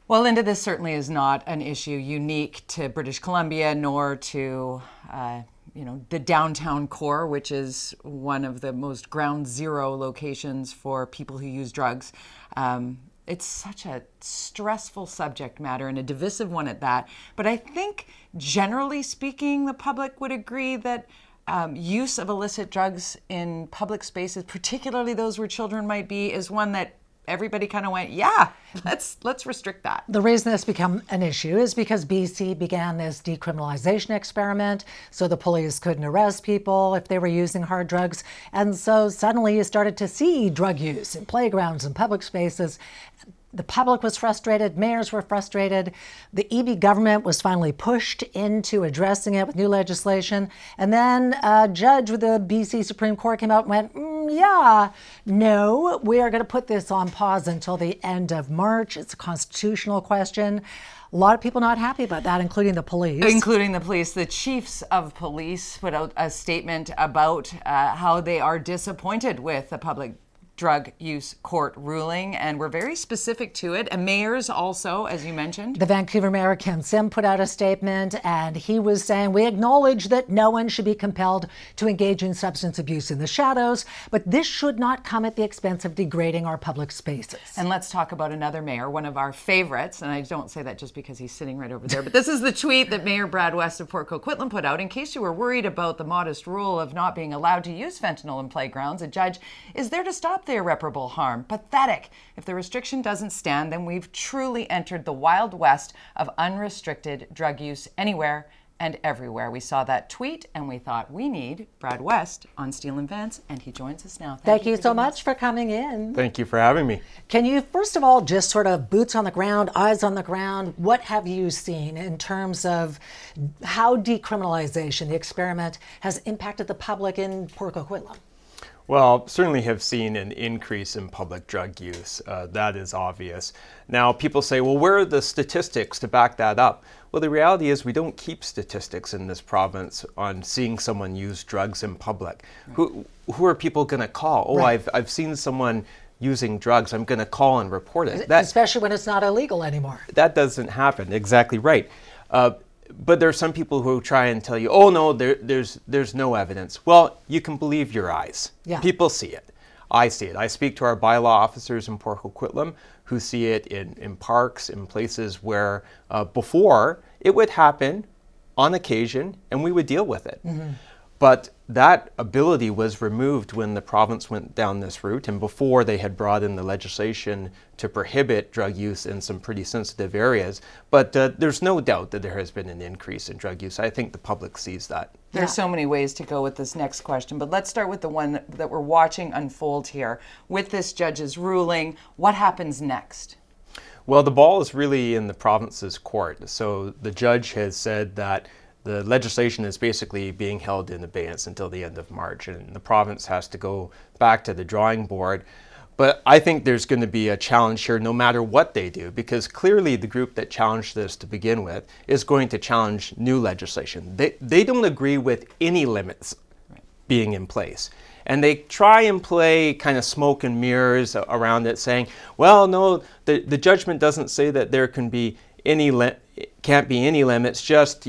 Well, Linda, this certainly is not an issue unique to British Columbia nor to the downtown core, which is one of the most ground zero locations for people who use drugs. It's such a stressful subject matter and a divisive one at that. But I think, generally speaking, the public would agree that use of illicit drugs in public spaces, particularly those where children might be, is one that everybody kind of went, yeah, let's restrict that. The reason this became an issue is because BC began this decriminalization experiment, so the police couldn't arrest people if they were using hard drugs. And so suddenly you started to see drug use in playgrounds and public spaces. The public was frustrated, mayors were frustrated. The EB government was finally pushed into addressing it with new legislation. And then a judge with the BC Supreme Court came out and went, no, we are going to put this on pause until the end of March. It's a constitutional question. A lot of people not happy about that, including the police. Including the police. The chiefs of police put out a statement about how they are disappointed with the public drug use court ruling, and we're very specific to it. And mayors also, as you mentioned. The Vancouver Mayor, Ken Sim, put out a statement, and he was saying, we acknowledge that no one should be compelled to engage in substance abuse in the shadows, but this should not come at the expense of degrading our public spaces. And let's talk about another mayor, one of our favorites, and I don't say that just because he's sitting right over there, but this is the tweet that Mayor Brad West of Port Coquitlam put out. In case you were worried about the modest rule of not being allowed to use fentanyl in playgrounds, a judge is there to stop the irreparable harm. Pathetic. If the restriction doesn't stand, then we've truly entered the wild west of unrestricted drug use anywhere and everywhere. We saw that tweet and we thought we need Brad West on Steel and Vance, and he joins us now. Thank you so much for coming in. Thank you for having me. Can you, first of all, just sort of boots on the ground, eyes on the ground, what have you seen in terms of how decriminalization, the experiment, has impacted the public in Port Coquitlam? Well, certainly have seen an increase in public drug use. That is obvious. Now, people say, well, where are the statistics to back that up? Well, the reality is we don't keep statistics in this province on seeing someone use drugs in public. Right. Who are people going to call? Oh, right. I've seen someone using drugs. I'm going to call and report it. Especially when it's not illegal anymore. That doesn't happen. Exactly right. But there are some people who try and tell you, oh no, there's no evidence. Well, you can believe your eyes. Yeah. People see it. I see it. I speak to our bylaw officers in Port Coquitlam who see it in parks, in places where before it would happen on occasion and we would deal with it. Mm-hmm. But that ability was removed when the province went down this route, and before they had brought in the legislation to prohibit drug use in some pretty sensitive areas. But there's no doubt that there has been an increase in drug use. I think the public sees that. There's so many ways to go with this next question, but let's start with the one that we're watching unfold here. With this judge's ruling, what happens next? Well, the ball is really in the province's court. So the judge has said that the legislation is basically being held in abeyance until the end of March, and the province has to go back to the drawing board. But I think there's going to be a challenge here no matter what they do, because clearly the group that challenged this to begin with is going to challenge new legislation. They don't agree with any limits being in place. And they try and play kind of smoke and mirrors around it, saying, well, no, the judgment doesn't say that there can be can't be any limits, just,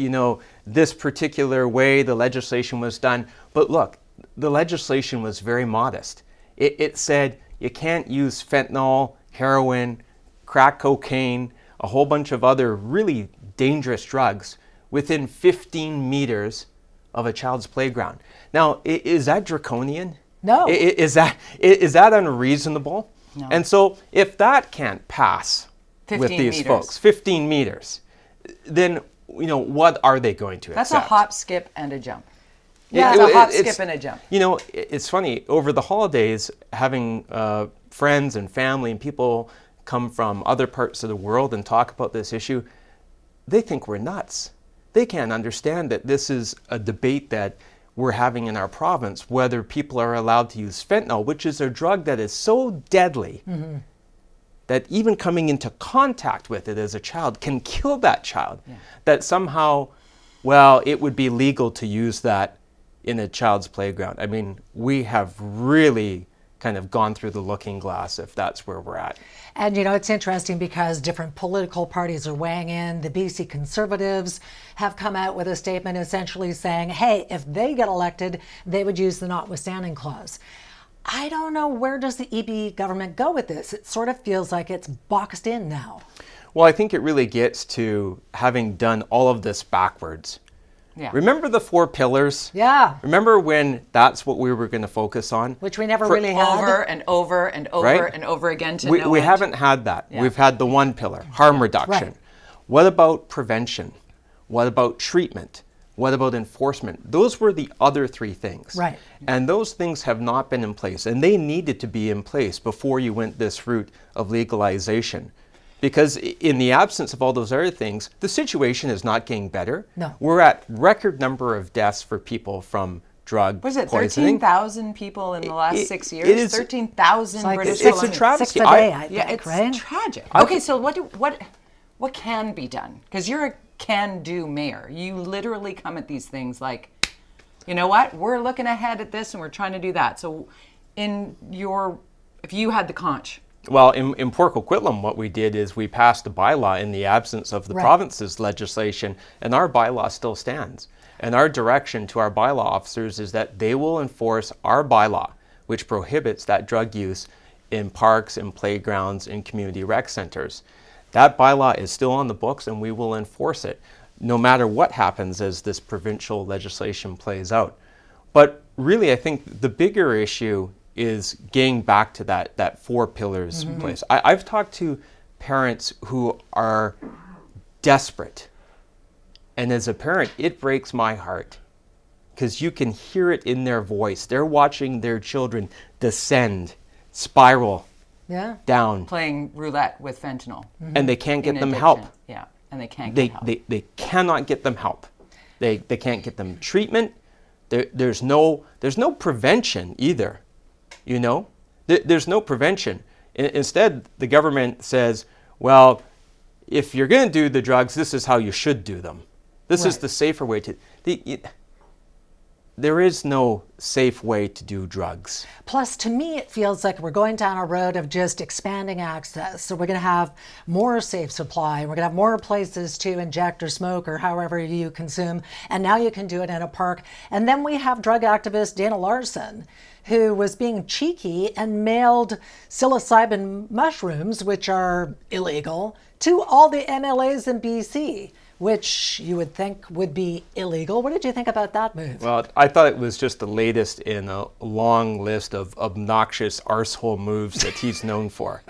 this particular way the legislation was done. But look, the legislation was very modest. It said you can't use fentanyl, heroin, crack cocaine, a whole bunch of other really dangerous drugs within 15 meters of a child's playground. Now, is that draconian? No. Is that unreasonable? No. And so if that can't pass with these folks, 15 meters, then what are they going to accept? That's a hop, skip, and a jump. Yeah, it's a hop, skip, and a jump. It's funny, over the holidays, having friends and family and people come from other parts of the world and talk about this issue, they think we're nuts. They can't understand that this is a debate that we're having in our province, whether people are allowed to use fentanyl, which is a drug that is so deadly that even coming into contact with it as a child can kill that child, that somehow, it would be legal to use that in a child's playground. I mean, we have really kind of gone through the looking glass if that's where we're at. And you know, it's interesting because different political parties are weighing in. The BC Conservatives have come out with a statement essentially saying, hey, if they get elected, they would use the notwithstanding clause. I don't know, where does the EB government go with this? It sort of feels like it's boxed in now. Well, I think it really gets to having done all of this backwards. Yeah. Remember the 4 pillars? Yeah. Remember when that's what we were going to focus on? Which we never really had. Over and over and over Right? and over again to We no end. haven't had that. Yeah. We've had the 1 pillar, harm reduction. Right. What about prevention? What about treatment? What about enforcement? Those were the other 3 things. Right. And those things have not been in place, and they needed to be in place before you went this route of legalization. Because in the absence of all those other things, the situation is not getting better. No. We're at record number of deaths for people from drug Was it poisoning. 13,000 people in the last 6 years? it is- 13,000 It's like British it's a Columbia. travesty. 6 a day, I think, Yeah, it's right? tragic. Okay, so what can be done? Because you're a can-do mayor. You literally come at these things like, you know what? We're looking ahead at this and we're trying to do that. So if you had the conch, Well, in Port Coquitlam, what we did is we passed a bylaw in the absence of the Right. province's legislation, and our bylaw still stands. And our direction to our bylaw officers is that they will enforce our bylaw, which prohibits that drug use in parks and playgrounds and community rec centers. That bylaw is still on the books, and we will enforce it, no matter what happens as this provincial legislation plays out. But really, I think the bigger issue is getting back to that 4 pillars place. I've talked to parents who are desperate. And as a parent, it breaks my heart because you can hear it in their voice. They're watching their children descend, spiral Yeah. down, playing roulette with fentanyl. and they can't get in them addiction. help. Yeah, and they can't They, get help. they cannot get them help. They can't get them treatment. There's no prevention either. You know, there's no prevention. Instead, the government says, well, if you're going to do the drugs, this is how you should do them. This is Right. the safer way to. There is no safe way to do drugs. Plus, to me, it feels like we're going down a road of just expanding access. So we're going to have more safe supply. We're going to have more places to inject or smoke or however you consume. And now you can do it in a park. And then we have drug activist Dana Larson, who was being cheeky and mailed psilocybin mushrooms, which are illegal, to all the MLAs in BC, which you would think would be illegal. What did you think about that move? Well, I thought it was just the latest in a long list of obnoxious arsehole moves that he's known for.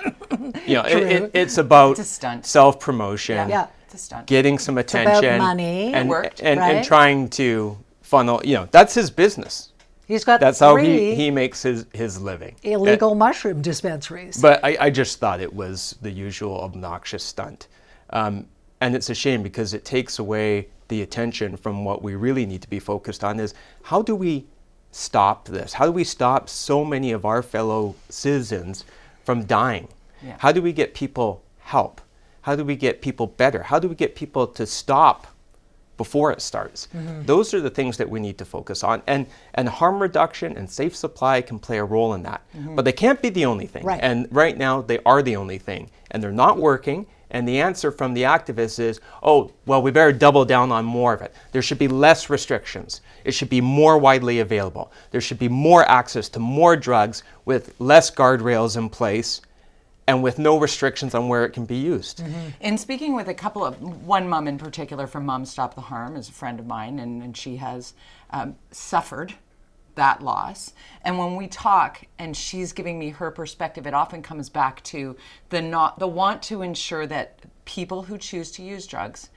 You know, it's about It's a stunt. self-promotion, Yeah. It's a stunt. getting some about attention, money. and, It worked, and right? trying to funnel. You know, that's his business. He's got That's how 3 he makes his living. illegal mushroom dispensaries. But I just thought it was the usual obnoxious stunt. And it's a shame because it takes away the attention from what we really need to be focused on is how do we stop this? How do we stop so many of our fellow citizens from dying? Yeah. How do we get people help? How do we get people better? How do we get people to stop before it starts? Those are the things that we need to focus on. And harm reduction and safe supply can play a role in that. But they can't be the only thing. Right. And right now they are the only thing. And they're not working. And the answer from the activists is, oh, well, we better double down on more of it. There should be less restrictions. It should be more widely available. There should be more access to more drugs with less guardrails in place and with no restrictions on where it can be used. In speaking with one mom in particular from Moms Stop the Harm is a friend of mine, and she has suffered that loss. And when we talk and she's giving me her perspective, it often comes back to the want to ensure that people who choose to use drugs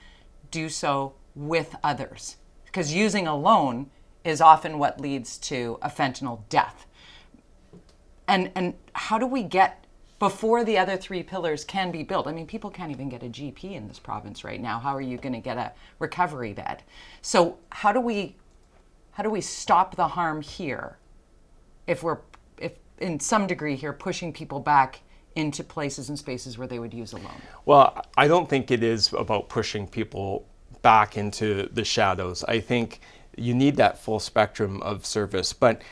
do so with others. Because using alone is often what leads to a fentanyl death. And how do we get before the other 3 pillars can be built? I mean, people can't even get a GP in this province right now. How are you going to get a recovery bed? So how do we stop the harm here if in some degree here pushing people back into places and spaces where they would use alone? Well, I don't think it is about pushing people back into the shadows. I think you need that full spectrum of service. But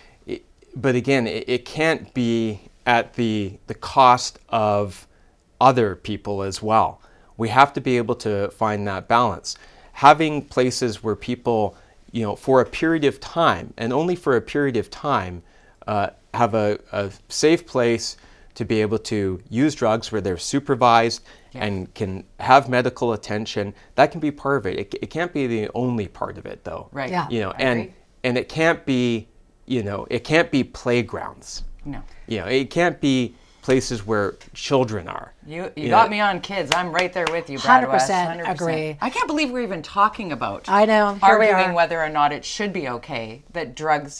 but again, it can't be at the cost of other people as well. We have to be able to find that balance. Having places where people, for a period of time, and only for a period of time, have a safe place to be able to use drugs where they're supervised and can have medical attention. That can be part of it. It can't be the only part of it, though. Right. Yeah. And it can't be, it can't be playgrounds. No. It can't be places where children are. You got me on kids. I'm right there with you, Brad West. 100% agree. I can't believe we're even talking about I know. Here we arguing are. whether or not it should be okay that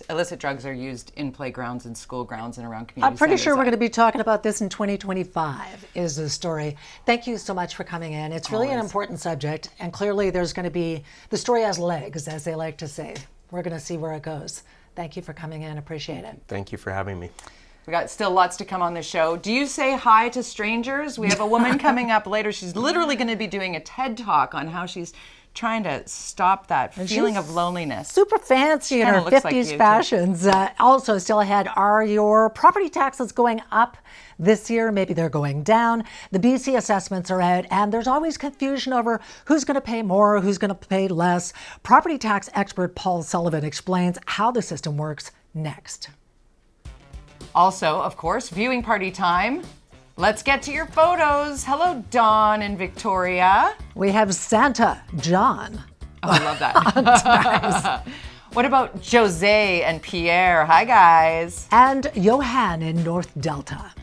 illicit drugs are used in playgrounds and school grounds and around community I'm pretty centers. sure we're going to be talking about this in 2025 is the story. Thank you so much for coming in. It's really an important subject, and clearly there's going to be, the story has legs, as they like to say. We're going to see where it goes. Thank you for coming in. Appreciate it. Thank you for having me. We got still lots to come on the show. Do you say hi to strangers? We have a woman coming up later. She's literally going to be doing a TED Talk on how she's trying to stop that feeling of loneliness. Super fancy in her Kinda looks like 50s you, too. fashions. Also, still ahead, are your property taxes going up this year? Maybe they're going down. The BC assessments are out, and there's always confusion over who's going to pay more, who's going to pay less. Property tax expert Paul Sullivan explains how the system works next. Also, of course, viewing party time. Let's get to your photos. Hello, Dawn in Victoria. We have Santa John. Oh, I love that. What about Jose and Pierre? Hi, guys. And Johan in North Delta.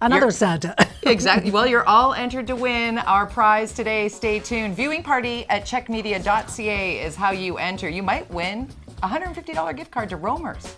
Another Santa. Exactly. Well, you're all entered to win our prize today. Stay tuned. Viewing party at checkmedia.ca is how you enter. You might win a $150 gift card to Roamers.